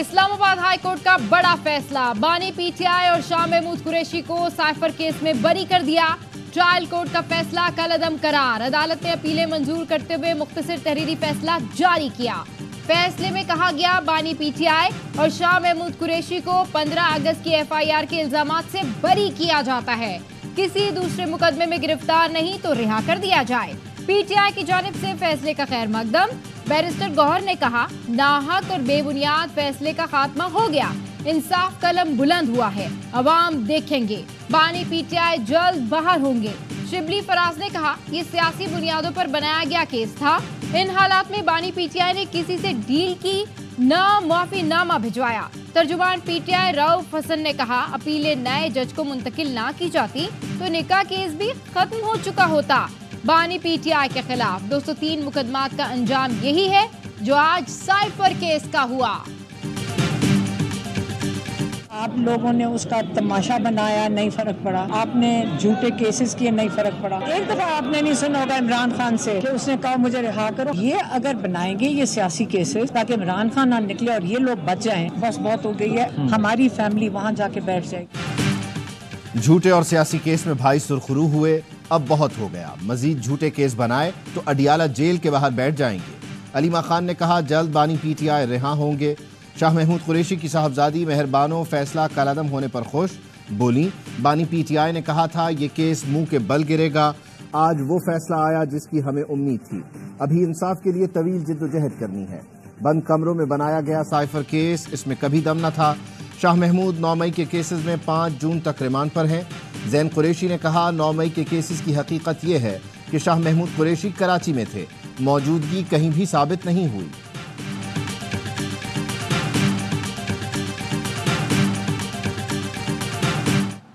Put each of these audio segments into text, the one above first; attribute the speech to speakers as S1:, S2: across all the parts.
S1: Islamabad high court का बड़ा फैसला, बानी पीटीआई और शाह महमूद कुरैशी को साइफर केस में बरी कर दिया। ट्रायल कोर्ट का फैसला कलअदम करार, अदालत ने अपीलें मंजूर करते हुए मुख्तसर तहरीरी फैसला जारी किया। फैसले में कहा गया, बानी पीटीआई और शाह महमूद कुरैशी को 15 अगस्त की एफआईआर के इल्जामात से बरी किया जाता है। किसी दूसरे मुकदमे में गिरफ्तार नहीं तो रिहा कर दिया जाए। पीटीआई की जानिब से फैसले का खैर मकदम। बैरिस्टर गौहर ने कहा, नाहक और बेबुनियाद फैसले का खात्मा हो गया, इंसाफ कलम बुलंद हुआ है, अवाम देखेंगे, बानी पीटीआई जल्द बाहर होंगे। शिबली फराज ने कहा, ये सियासी बुनियादों पर बनाया गया केस था। इन हालात में बानी पीटीआई ने किसी से डील की, न माफीनामा भिजवाया। तर्जुमान पीटीआई रऊफ हसन ने कहा, अपीलें नए जज को मुंतकिल ना की जाती तो निकाह केस भी खत्म हो चुका होता। बानी पीटीआई के खिलाफ 203 मुकदमात का अंजाम यही है जो आज साइफर केस का हुआ।
S2: आप लोगों ने उसका तमाशा बनाया, नहीं फर्क पड़ा। आपने झूठे केसेस किए, नहीं फर्क पड़ा। एक दफा आपने नहीं सुना होगा इमरान खान से कि उसने कहा मुझे रिहा करो। ये अगर बनाएंगे ये सियासी केसेस ताकि इमरान खान ना निकले और ये लोग बच जाएं, बस बहुत हो गई है। हमारी फैमिली वहाँ जाके बैठ जाएगी।
S3: झूठे और सियासी केस में भाई सुरखरू हुए, अब बहुत हो गया। मजीद झूठे केस बनाए तो अडियाला जेल के बाहर बैठ जाएंगे। अलीमा खान ने कहा, जल्द बानी पीटीआई रिहा होंगे। शाह महमूद कुरैशी की साहबजादी मेहरबानो फैसला कलअदम होने पर खुश। बोली, बानी पीटीआई ने कहा था ये केस मुंह के बल गिरेगा, आज वो फैसला आया जिसकी हमें उम्मीद थी। अभी इंसाफ के लिए तवील जिद्दोजहद करनी है। बंद कमरों में बनाया गया साइफर केस, इसमें कभी दम न था। शाह महमूद 9 मई के केसेस में 5 जून तक रिमांड पर हैं। जैन कुरैशी ने कहा, 9 मई के केसेस की हकीकत यह है कि शाह महमूद कुरैशी कराची में थे, मौजूदगी कहीं भी साबित नहीं हुई।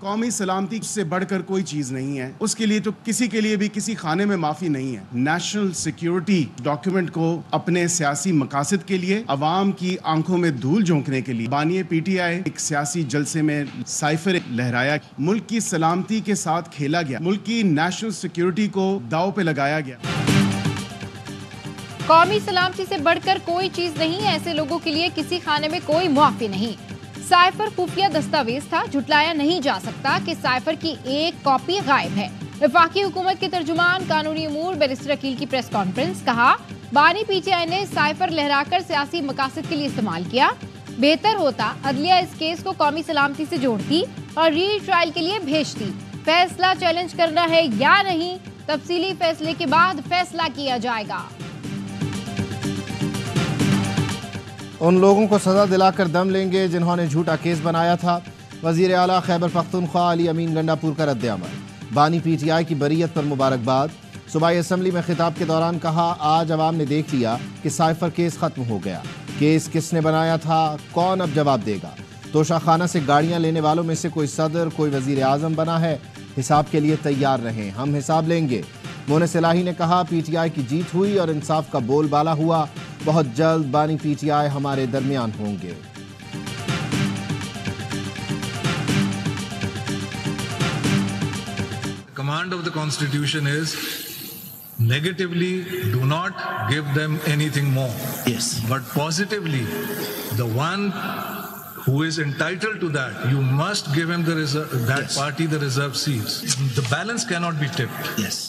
S4: कौमी सलामती से बढ़कर कोई चीज नहीं है, उसके लिए तो किसी के लिए भी किसी खाने में माफी नहीं है। नेशनल सिक्योरिटी डॉक्यूमेंट को अपने सियासी मकासद के लिए, अवाम की आंखों में धूल झोंकने के लिए बानी पीटीआई एक सियासी जलसे में साइफर लहराया। मुल्क की सलामती के साथ खेला गया, मुल्क की नेशनल सिक्योरिटी को दांव पे लगाया गया।
S1: कौमी सलामती से बढ़कर कोई चीज नहीं है, ऐसे लोगों के लिए किसी खाने में कोई मुआफी नहीं। साइफर खुफिया दस्तावेज था, झुटलाया नहीं जा सकता कि साइफर की एक कॉपी गायब है। वफाकी हुकूमत के तर्जुमान कानूनी उमूर बैरिस्टर अकील की प्रेस कॉन्फ्रेंस, कहा, बानी पीटीआई ने साइफर लहराकर सियासी मकासद के लिए इस्तेमाल किया। बेहतर होता अदलिया इस केस को कौमी सलामती से जोड़ती और री ट्रायल के लिए भेजती। फैसला चैलेंज करना है या नहीं, तफसीली फैसले के बाद फैसला किया जाएगा।
S3: उन लोगों को सजा दिलाकर दम लेंगे जिन्होंने झूठा केस बनाया था। वजीर आला खैबर पख्तूनख्वा अली अमीन गंडापुर का रद्द-ए-अमल। बानी पीटीआई की बरीयत पर मुबारकबाद। सूबाई असम्बली में खिताब के दौरान कहा, आज अवाम ने देख लिया कि साइफर केस खत्म हो गया। केस किसने बनाया था, कौन अब जवाब देगा। तोशाखाना से गाड़ियां लेने वालों में से कोई सदर, कोई वजीर आजम बना है। हिसाब के लिए तैयार रहें, हम हिसाब लेंगे। मोहसिन सलाही ने कहा, पीटीआई की जीत हुई और इंसाफ का बोलबाला हुआ। बहुत जल्द बानी पीटीआई हमारे दरमियान होंगे।
S5: Command of the Constitution is negatively do not give them anything more.
S6: Yes.
S5: But positively, the one who is entitled to that, you must give him the reserve, that yes. party the reserved seats. The balance cannot be tipped.
S6: Yes.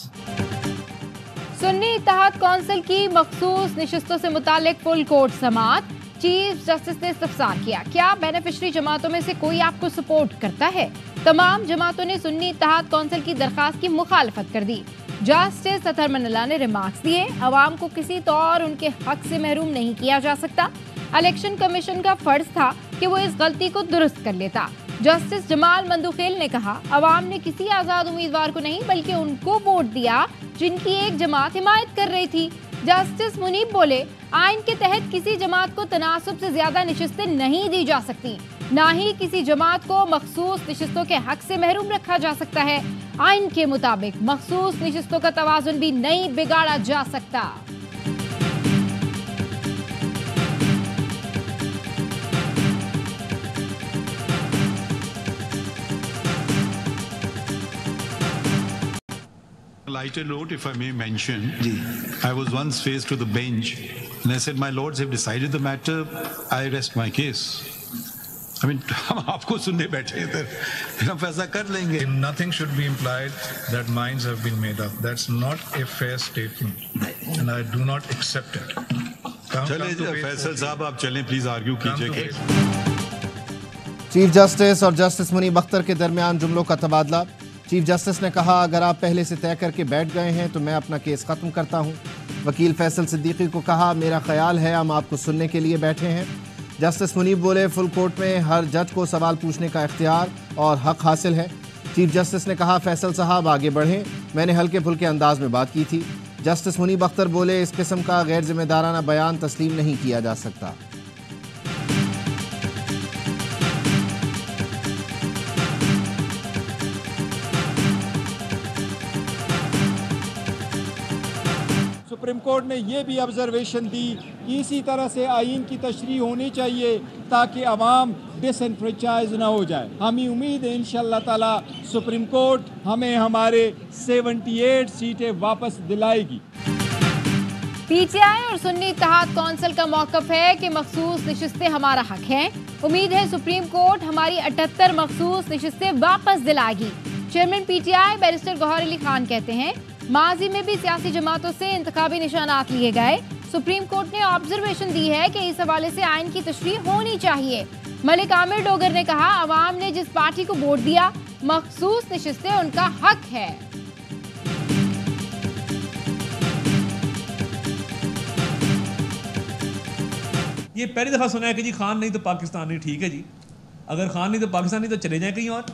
S1: Sunni Ittehad council की मखसूस निशस्तों से मुतालिक full court समाअत। Chief justice ने इस्तफसार किया, क्या बेनिफिशरी जमातों में से कोई आपको सपोर्ट करता है। तमाम जमातों ने सुन्नी इत्तेहाद कौंसिल की दरखास्त की मुखालफत कर दी। जस्टिस अतहर मनल्ला ने रिमार्क्स दिए, अवाम को किसी तौर उनके हक से महरूम नहीं किया जा सकता। इलेक्शन कमीशन का फर्ज था कि वो इस गलती को दुरुस्त कर लेता। जस्टिस जमाल मंदुखेल ने कहा, अवाम ने किसी आजाद उम्मीदवार को नहीं बल्कि उनको वोट दिया जिनकी एक जमात हिमायत कर रही थी। जस्टिस मुनीब बोले, आइन के तहत किसी जमात को तनासुब से ज्यादा निशस्तें नहीं दी जा सकती, ना ही किसी जमात को मखसूस निशस्तों के हक से महरूम रखा जा सकता है। आइन के मुताबिक मखसूस निशस्तों का तवाजुन भी नहीं बिगाड़ा जा सकता।
S6: lighter note, if I may mention, I was once faced to the bench and I said, my lords have decided the matter, I rest my case. I mean, हम आपको सुनने बैठे इधर, हम फैसला कर लेंगे.
S5: Nothing should be implied that minds have been made up. That's not a fair statement, and I do not accept it.
S6: चले फैसल साहब आप चलें, प्लीज आर्ग्यू कीजिए.
S3: चीफ जस्टिस और जस्टिस मुनीब अख्तर के दरमियान जुमलों का तबादला. चीफ जस्टिस ने कहा, अगर आप पहले से तय करके बैठ गए हैं तो मैं अपना केस खत्म करता हूं. वकील फैसल सिद्दीकी को कहा, मेरा ख्याल है हम आपको सुनने के लिए बैठे हैं. जस्टिस मुनीब बोले, फुल कोर्ट में हर जज को सवाल पूछने का इख्तियार और हक हासिल है. चीफ जस्टिस ने कहा, फैसल साहब आगे बढ़ें, मैंने हल्के फुल्के अंदाज में बात की थी. जस्टिस मुनीब अख्तर बोले, इस किस्म का गैर जिम्मेदाराना बयान तस्लीम नहीं किया जा सकता.
S7: सुप्रीम कोर्ट ने यह भी ऑब्जर्वेशन दी कि इसी तरह से आइन की तशरीह होनी चाहिए ताकि अवाम डिसएनफ्रेंचाइज ना हो जाए. हमें उम्मीद है इंशाअल्लाह ताला सुप्रीम कोर्ट हमें हमारे 78 सीटें वापस दिलाएगी.
S1: पीटीआई और सुन्नी इत्तेहाद कौंसिल का मौक़िफ़ है कि मखसूस नशिस्तें हमारा हक हैं. उम्मीद है सुप्रीम कोर्ट हमारी 78 मखसूस नशिस्तें वापस दिलाएगी. Chairman PTI barrister Gohar Ali Khan कहते हैं, माजी में भी सियासी जमातों से इंतखाबी निशानात लिए गए. सुप्रीम कोर्ट ने ऑब्जर्वेशन दी है कि इस हवाले से आइन की तशरीह होनी चाहिए. मलिक आमिर डोगर ने कहा, अवाम ने जिस पार्टी को वोट दिया, मखसूस नशिस्तें उनका हक है.
S8: ये पहली दफ़ा सुना है कि जी खान नहीं तो पाकिस्तान नहीं. ठीक है जी, अगर खान नहीं तो पाकिस्तान नहीं तो चले जाएं कहीं और.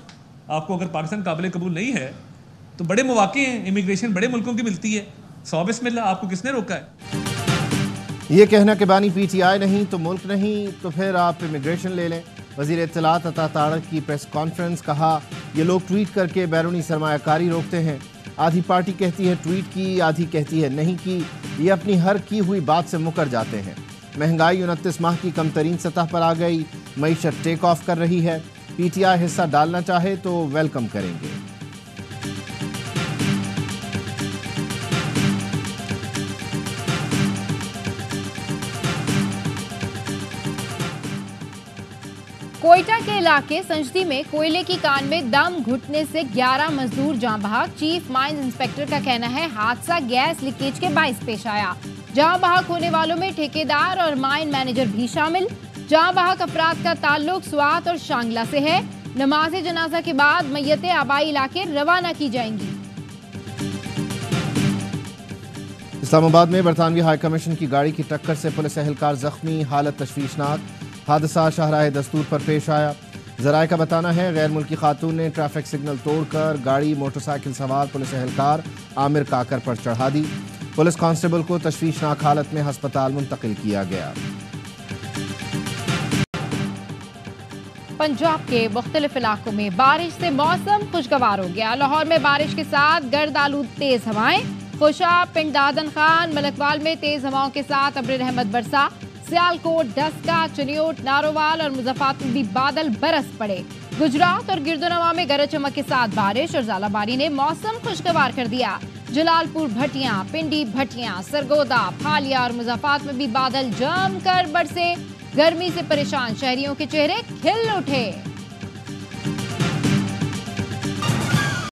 S8: आपको अगर पाकिस्तान काबिल कबूल नहीं है तो बड़े मौके हैं, इमिग्रेशन बड़े मुल्कों की मिलती है. 100 बिस्मिल्लाह, आपको किसने रोका है?
S3: ये कहना कि बानी पीटीआई नहीं तो मुल्क नहीं, तो फिर आप इमिग्रेशन ले लें. वज़ीर इत्तलात अता तारक की प्रेस कॉन्फ्रेंस. कहा, ये लोग ट्वीट करके बैरूनी सरमायाकारी रोकते हैं. आधी पार्टी कहती है ट्वीट की, आधी कहती है नहीं की. ये अपनी हर की हुई बात से मुकर जाते हैं. महंगाई 29 माह की कम तरीन सतह पर आ गई. मईशत टेक ऑफ कर रही है. पीटीआई हिस्सा डालना चाहे तो वेलकम करेंगे.
S1: कोयटा के इलाके संजदी में कोयले की कान में दम घुटने से 11 मजदूर जान बहक. चीफ माइंस इंस्पेक्टर का कहना है हादसा गैस लीकेज के बाइस पेश आया. जान बहक होने वालों में ठेकेदार और माइन मैनेजर भी शामिल. जान बहक अफराद का ताल्लुक स्वात और शांगला से है. नमाज जनाजा के बाद मैयतें आबाई इलाके रवाना की जाएंगी.
S3: इस्लामाबाद में बरतानवी हाई कमीशन की गाड़ी की टक्कर से पुलिस एहलकार जख्मी. हालत तशवीशनाक. हादसा शाहराह दस्तूर पर पेश आया. ज़राए का बताना है, गैर मुल्की खातून ने ट्रैफिक सिग्नल तोड़कर गाड़ी मोटरसाइकिल सवार पुलिस एहलकार आमिर काकर पर चढ़ा दी. पुलिस कांस्टेबल को तशवीशनाक हालत में अस्पताल मुंतकिल किया गया.
S1: पंजाब के मुख्तलिफ इलाकों में बारिश से मौसम खुशगवार हो गया. लाहौर में बारिश के साथ गर्द आलूद तेज हवाएं. खुशाब, पिंड दादन खान, मलकवाल में तेज हवाओं के साथ अब्र रहमत बरसा. सियालकोट, डस्का, चनियोट, नारोवाल और मुजफ्फराबाद में भी बादल बरस पड़े. गुजरात और गिरदोनवा में गरज चमक के साथ बारिश और ज़ालाबारी ने मौसम खुशगवार कर दिया. जलालपुर, भटियां, पिंडी, भटियां, सरगोदा, फालिया और मुजफ्फराबाद में भी बादल जमकर बरसे. गर्मी से परेशान शहरियों के चेहरे खिल उठे.